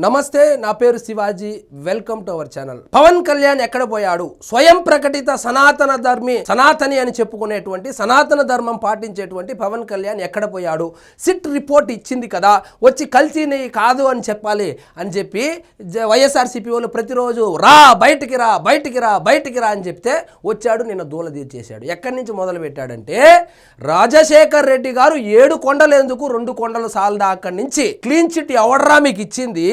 నమస్తే, నా పేరు Shivaji. Welcome to our channel. Pawan Kalyan ఎక్కడ పోయాడు? స్వయం ప్రకటిత సనాతని అని చెప్పుకునేటువంటి సనాతన ధర్మం పాటించేటువంటి పవన్ కళ్యాణ్ ఎక్కడ పోయాడు? సిట్ రిపోర్ట్ ఇచ్చింది కదా, వచ్చి కల్తీని కాదు అని చెప్పాలి అని చెప్పి వైఎస్ఆర్సీపీ వాళ్ళు ప్రతిరోజు బయటికి రా అని చెప్తే వచ్చాడు. నిన్న దూలదీర్చేశాడు. ఎక్కడి నుంచి మొదలు పెట్టాడంటే, రాజశేఖర్ రెడ్డి గారు 7 కొండలు ఎందుకు 2 కొండలు సాలదా, అక్కడి నుంచి క్లీన్ చిట్ ఎవడరా మీకు ఇచ్చింది?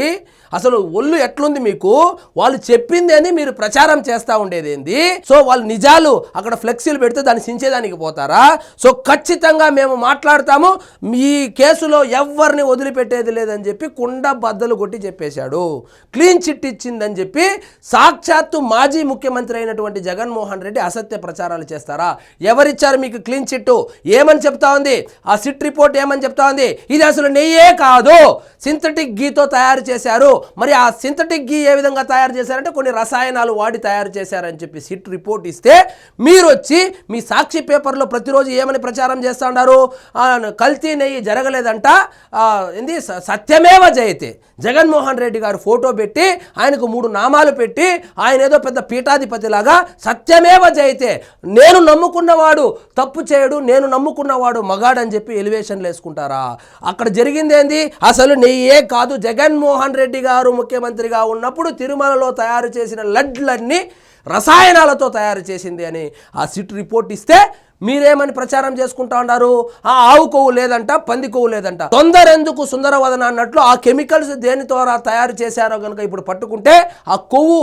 అసలు ఒళ్ళు ఎట్లుంది మీకు? వాళ్ళు చెప్పింది అని మీరు ప్రచారం చేస్తూ ఉండేది ఏంది? సో వాళ్ళు నిజాలు అక్కడ ఫ్లెక్సీలు పెడితే దాన్ని సించేదానికి పోతారా? సో ఖచ్చితంగా మేము మాట్లాడతాము, ఈ కేసులో ఎవరిని వదిలిపెట్టేది లేదని చెప్పి కుండ బద్దలు కొట్టి చెప్పేశాడు. క్లీన్ చిట్ ఇచ్చిందని చెప్పి సాక్షాత్తు మాజీ ముఖ్యమంత్రి అయినటువంటి జగన్మోహన్ రెడ్డి అసత్య ప్రచారాలు చేస్తారా? ఎవరిచ్చారు మీకు క్లీన్ చిట్? ఏమని చెప్తా ఉంది ఆ సిట్ రిపోర్ట్? ఏమని చెప్తా ఉంది? ఇది అసలు నెయ్యే కాదు, సింథటిక్ గీతో తయారు చేశారు. మరి ఆ సింథటిక్ గీ ఏ విధంగా తయారు చేశారంటే కొన్ని రసాయనాలు వాడి తయారు చేశారని చెప్పి సిట్ రిపోర్ట్ ఇస్తే మీరు వచ్చి మీ సాక్షి పేపర్లో ప్రతిరోజు ఏమని ప్రచారం చేస్తూ ఉన్నారు? కల్తీ నెయ్యి జరగలేదంట, ఏంది సత్యమేవ జయతే. జగన్మోహన్ రెడ్డి గారు ఫోటో పెట్టి ఆయనకు 3 నామాలు పెట్టి ఆయన ఏదో పెద్ద పీఠాధిపతిలాగా సత్యమేవ జయతే, నేను నమ్ముకున్నవాడు తప్పు చేయడు, నేను నమ్ముకున్నవాడు మగాడని చెప్పి ఎలివేషన్లు వేసుకుంటారా? అక్కడ జరిగింది ఏంది? అసలు నెయ్యే కాదు, జగన్మోహన్ రెడ్డి గారు ముఖ్యమంత్రిగా ఉన్నప్పుడు తిరుమలలో తయారు చేసిన లడ్లన్నీ రసాయనాలతో తయారు చేసింది అని ఆ సిట్ రిపోర్ట్ ఇస్తే మీరేమని ప్రచారం చేసుకుంటా ఉన్నారు? ఆవు కొవ్వు లేదంట, పంది కొవ్వు లేదంట. తొందరెందుకు సుందరవదన అన్నట్లు ఆ కెమికల్స్ దేని ద్వారా తయారు చేశారో కనుక ఇప్పుడు పట్టుకుంటే ఆ కొవ్వు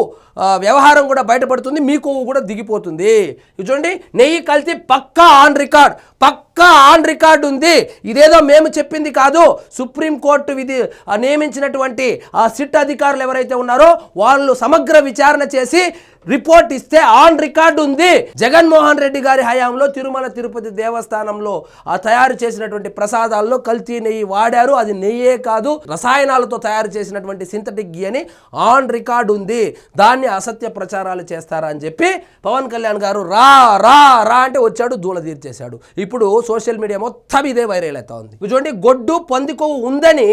వ్యవహారం కూడా బయటపడుతుంది, మీ కొవ్వు కూడా దిగిపోతుంది. చూడండి, నెయ్యి కల్తీ పక్కా ఆన్ రికార్డ్ ఉంది. ఇదేదో మేము చెప్పింది కాదు. సుప్రీంకోర్టు నియమించినటువంటి ఆ సిట్ అధికారులు ఎవరైతే ఉన్నారో వాళ్ళు సమగ్ర విచారణ చేసి రిపోర్ట్ ఇస్తే ఆన్ రికార్డు ఉంది. జగన్మోహన్ రెడ్డి గారి హయాంలో తిరుమల తిరుపతి దేవస్థానంలో ఆ తయారు చేసినటువంటి ప్రసాదాల్లో కల్తీ నెయ్యి వాడారు. అది నెయ్యే కాదు, రసాయనాలతో తయారు చేసినటువంటి సింథటిక్ గీ అని ఆన్ రికార్డు ఉంది. దాన్ని అసత్య ప్రచారాలు చేస్తారా అని చెప్పి పవన్ కళ్యాణ్ గారు రా అంటే వచ్చాడు, దూలదీర్చేశాడు. ఇప్పుడు సోషల్ మీడియా మొత్తం ఇదే వైరల్ అవుతా ఉంది. చూడండి, గొడ్డు పందికొవ్వు ఉందని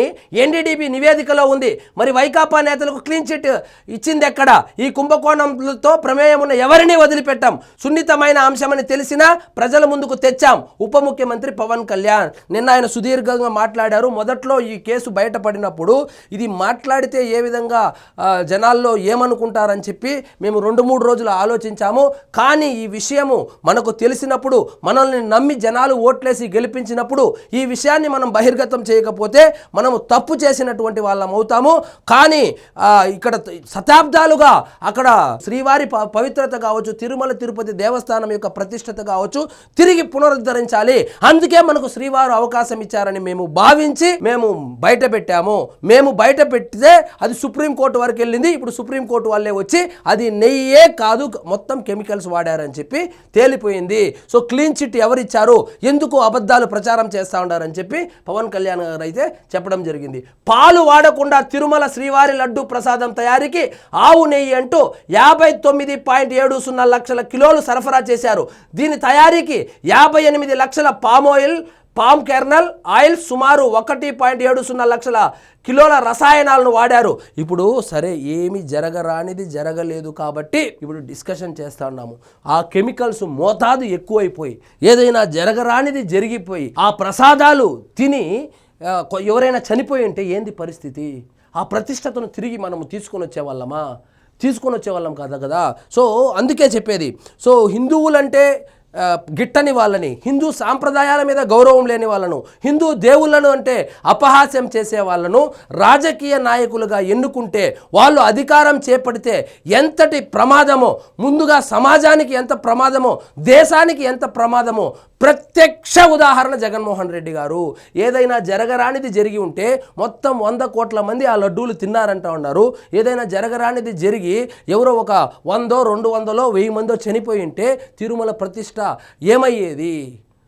ఎన్డీడీబీ నివేదికలో ఉంది. మరి వైకాపా నేతలకు క్లీన్ చిట్ ఇచ్చింది ఎక్కడ? ఈ కుంభకోణంతో ప్రమేయం ఉన్న ఎవరిని వదిలిపెట్టాం. సున్నితమైన అంశమని తెలిసినా ప్రజల ముందుకు తెచ్చాం. ఉప ముఖ్యమంత్రి పవన్ కళ్యాణ్ నిన్న ఆయన సుదీర్ఘంగా మాట్లాడారు. మొదట్లో ఈ కేసు బయటపడినప్పుడు ఇది మాట్లాడితే ఏ విధంగా జనాల్లో ఏమనుకుంటారని చెప్పి మేము 2-3 రోజులు ఆలోచించాము. కానీ ఈ విషయము మనకు తెలిసినప్పుడు, మనల్ని నమ్మి జనాలు ఓట్లేసి గెలిపించినప్పుడు ఈ విషయాన్ని మనం బహిర్గతం చేయకపోతే మనము తప్పు చేసినటువంటి వాళ్ళం అవుతాము. కానీ ఇక్కడ శతాబ్దాలుగా అక్కడ శ్రీవారి పవిత్రత కావచ్చు, తిరుమల తిరుపతి దేవస్థానం యొక్క ప్రతిష్టత కావచ్చు తిరిగి పునరుద్ధరించాలి. అందుకే మనకు శ్రీవారు అవకాశం ఇచ్చారని మేము భావించి మేము బయట పెట్టాము. మేము బయట పెడితే అది సుప్రీంకోర్టు వరకు వెళ్ళింది. ఇప్పుడు సుప్రీంకోర్టు వాళ్ళే వచ్చి అది నెయ్యే కాదు, మొత్తం కెమికల్స్ వాడారని చెప్పి తేలిపోయింది. సో క్లీన్ చిట్ ఎవరిచ్చారు, ఎందుకు అబద్ధాలు ప్రచారం చేస్తూ ఉన్నారని చెప్పి పవన్ కళ్యాణ్ గారు అయితే చెప్పడం జరిగింది. పాలు వాడకుండా తిరుమల శ్రీవారి లడ్డు ప్రసాదం తయారీకి ఆవు నెయ్యి అంటూ 59.70 లక్షల కిలోలు సరఫరా చేశారు. దీని తయారీకి 58 లక్షల పామ్ కెర్నల్ ఆయిల్, సుమారు 1.70 లక్షల కిలోల రసాయనాలను వాడారు. ఇప్పుడు సరే, ఏమి జరగలేదు కాబట్టి ఇప్పుడు డిస్కషన్ చేస్తూ ఉన్నాము. ఆ కెమికల్స్ మోతాదు ఎక్కువైపోయి ఏదైనా జరగరానిది జరిగిపోయి ఆ ప్రసాదాలు తిని ఎవరైనా చనిపోయి ఉంటే ఏంది పరిస్థితి? ఆ ప్రతిష్టతను తిరిగి మనము తీసుకొని వచ్చేవాళ్ళం కదా. సో అందుకే చెప్పేది, సో హిందువులంటే గిట్టని వాళ్ళని, హిందూ సాంప్రదాయాల మీద గౌరవం లేని వాళ్ళను, హిందూ దేవుళ్ళను అంటే అపహాస్యం చేసే వాళ్ళను రాజకీయ నాయకులుగా ఎన్నుకుంటే వాళ్ళు అధికారం చేపడితే ఎంతటి ప్రమాదమో, ముందుగా సమాజానికి ఎంత ప్రమాదమో, దేశానికి ఎంత ప్రమాదమో ప్రత్యక్ష ఉదాహరణ జగన్మోహన్ రెడ్డి గారు. ఏదైనా జరగరానిది జరిగి ఉంటే మొత్తం 100 కోట్ల మంది ఆ లడ్డూలు తిన్నారంటా ఉన్నారు. ఏదైనా జరగరానిది జరిగి ఎవరో ఒక 100, 200, 1000 మందో చనిపోయి ఉంటే తిరుమల ప్రతిష్ట ఏమయ్యేది?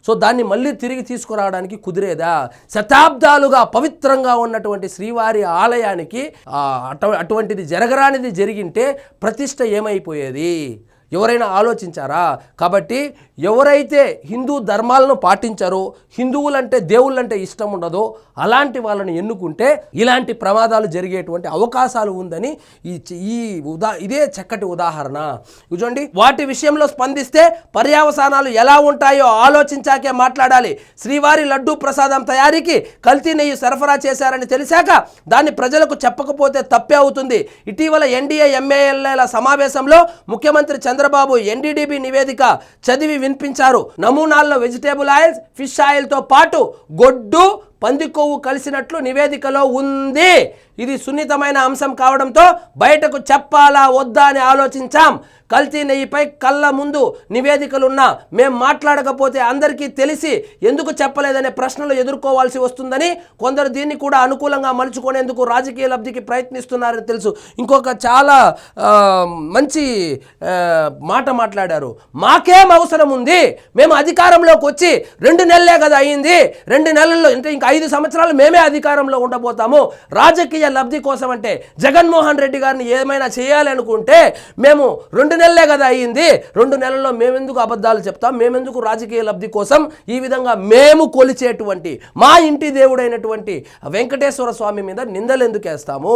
సో దాన్ని మళ్ళీ తిరిగి తీసుకురావడానికి కుదిరేదా? శతాబ్దాలుగా పవిత్రంగా ఉన్నటువంటి శ్రీవారి ఆలయానికి అటువంటిది జరగరానిది జరిగింటే ప్రతిష్ట ఏమైపోయేది? ఎవరైనా ఆలోచించారా? కాబట్టి ఎవరైతే హిందూ ధర్మాలను పాటించారో, హిందువులంటే దేవుళ్ళంటే ఇష్టం ఉండదో అలాంటి వాళ్ళని ఎన్నుకుంటే ఇలాంటి ప్రమాదాలు జరిగేటువంటి అవకాశాలు ఉందని ఇదే చక్కటి ఉదాహరణ. చూడండి, వాటి విషయంలో స్పందిస్తే పర్యవసానాలు ఎలా ఉంటాయో ఆలోచించాకే మాట్లాడాలి. శ్రీవారి లడ్డూ ప్రసాదం తయారీకి కల్తీ నెయ్యి సరఫరా చేశారని తెలిసాక దాన్ని ప్రజలకు చెప్పకపోతే తప్పే అవుతుంది. ఇటీవల ఎన్డీఏ ఎంఏఎల్ఏల సమావేశంలో ముఖ్యమంత్రి చంద్రబాబు ఎన్డీడీబీ నివేదిక చదివి వినిపించారు. నమూనాల్లో వెజిటేబుల్ ఆయిల్స్, ఫిష్ ఆయిల్తో పాటు గొడ్డు, పంది కొవ్వు కలిసినట్లు నివేదికలో ఉంది. ఇది సున్నితమైన అంశం కావడంతో బయటకు చెప్పాలా వద్దా అని ఆలోచించాం. కల్తీ నెయ్యిపై కళ్ళ ముందు నివేదికలున్నా మేం మాట్లాడకపోతే అందరికీ తెలిసి ఎందుకు చెప్పలేదనే ప్రశ్నలు ఎదుర్కోవాల్సి వస్తుందని కొందరు దీన్ని కూడా అనుకూలంగా మలుచుకునేందుకు రాజకీయ లబ్ధికి ప్రయత్నిస్తున్నారని తెలుసు. ఇంకొక చాలా మంచి మాట మాట్లాడారు. మాకేం అవసరం ఉంది, మేము అధికారంలోకి వచ్చి 2 నెలలే కదా అయ్యింది, 2 నెలల్లో అంటే ఇంకా 5 సంవత్సరాలు మేమే అధికారంలో ఉండబోతాము. రాజకీయ లబ్ధి కోసం అంటే జగన్మోహన్ రెడ్డి గారిని ఏమైనా చేయాలి అనుకుంటే మేము 2 నెలలే కదా అయ్యింది, 2 నెలల్లో మేమెందుకు అబద్ధాలు చెప్తాం, మేమెందుకు రాజకీయ లబ్ధి కోసం ఈ విధంగా మేము కొలిచేటువంటి మా ఇంటి దేవుడైనటువంటి వెంకటేశ్వర స్వామి మీద నిందలు ఎందుకు వేస్తాము,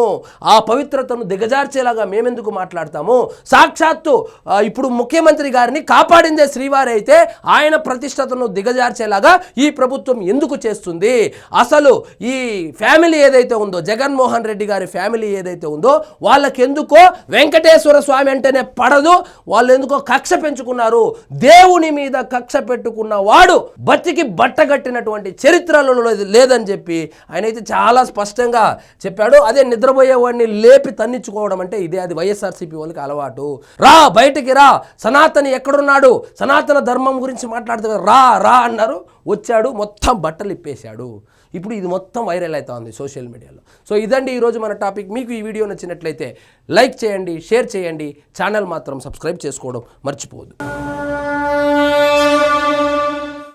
ఆ పవిత్రతను దిగజార్చేలాగా మేమెందుకు మాట్లాడతాము. సాక్షాత్తు ఇప్పుడు ముఖ్యమంత్రి గారిని కాపాడిందే శ్రీవారి అయితే ఆయన ప్రతిష్టతను దిగజార్చేలాగా ఈ ప్రభుత్వం ఎందుకు చేస్తుంది? అసలు ఈ ఫ్యామిలీ ఏదైతే ఉందో, జగన్మోహన్ రెడ్డి గారి ఫ్యామిలీ ఏదైతే ఉందో వాళ్ళకెందుకో వెంకటేశ్వర స్వామి అంటేనే పడదు. వాళ్ళు ఎందుకో కక్ష పెంచుకున్నారు. దేవుని మీద కక్ష పెట్టుకున్న వాడు బతికి బట్టగట్టినటువంటి చరిత్రలో లేదని చెప్పి ఆయన అయితే చాలా స్పష్టంగా చెప్పాడు. అదే నిద్రపోయేవాడిని లేపి తన్నించుకోవడం అంటే ఇదే, అది వైఎస్ఆర్సీపీ వాళ్ళకి అలవాటు. రా బయటికి రా, సనాతని ఎక్కడున్నాడు, సనాతన ధర్మం గురించి మాట్లాడుతూ రా రా అన్నారు, వచ్చాడు, మొత్తం బట్టలు ఇప్పేశాడు. ఇప్పుడు ఇది మొత్తం వైరల్ అవుతుంది సోషల్ మీడియాలో. సో ఇదండి ఈరోజు మన టాపిక్. మీకు ఈ వీడియో నచ్చినట్లయితే లైక్ చేయండి, షేర్ చేయండి, ఛానల్ మాత్రం సబ్స్క్రైబ్ చేసుకోవడం మర్చిపోవద్దు.